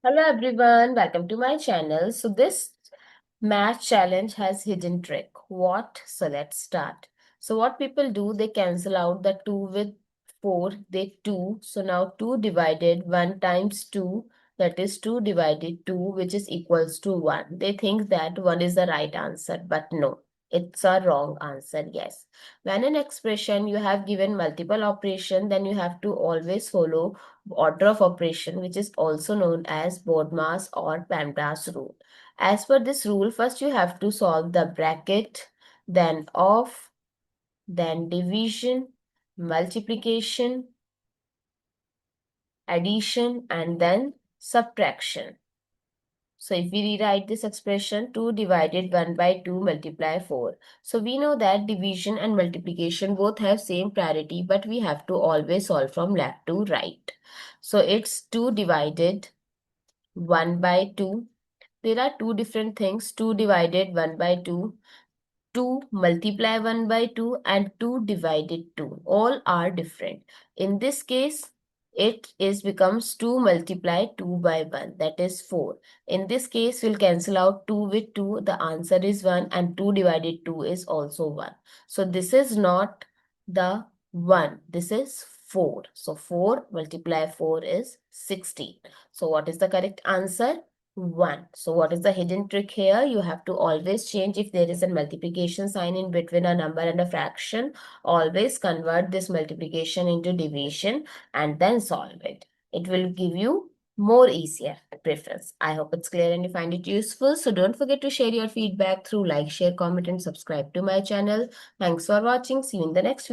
Hello everyone, welcome to my channel. So this math challenge has hidden trick. What? So let's start. So what people do, they cancel out the 2 with 4, they 2. So now 2 divided 1 times 2, that is 2 divided 2, which is equals to 1. They think that 1 is the right answer, but no, it's a wrong answer, yes. When in expression you have given multiple operation, then you have to always follow order of operation, which is also known as BODMAS or PEMDAS rule. As per this rule, first you have to solve the bracket, then off, then division, multiplication, addition, and then subtraction. So if we rewrite this expression, 2 divided 1 by 2 multiply 4. So we know that division and multiplication both have same priority, but we have to always solve from left to right. So it's 2 divided 1 by 2. There are two different things, 2 divided 1 by 2. 2 multiply 1 by 2 and 2 divided 2. All are different. In this case, it is becomes 2 multiply 2 by 1, that is 4. In this case, we'll cancel out 2 with 2. The answer is 1 and 2 divided 2 is also 1. So this is not the 1. This is 4. So 4 multiply 4 is 16. So what is the correct answer? 1. So what is the hidden trick here? You have to always change if there is a multiplication sign in between a number and a fraction. Always convert this multiplication into division and then solve it. It will give you more easier preference. I hope it's clear and you find it useful. So don't forget to share your feedback through like, share, comment and subscribe to my channel. Thanks for watching. See you in the next video.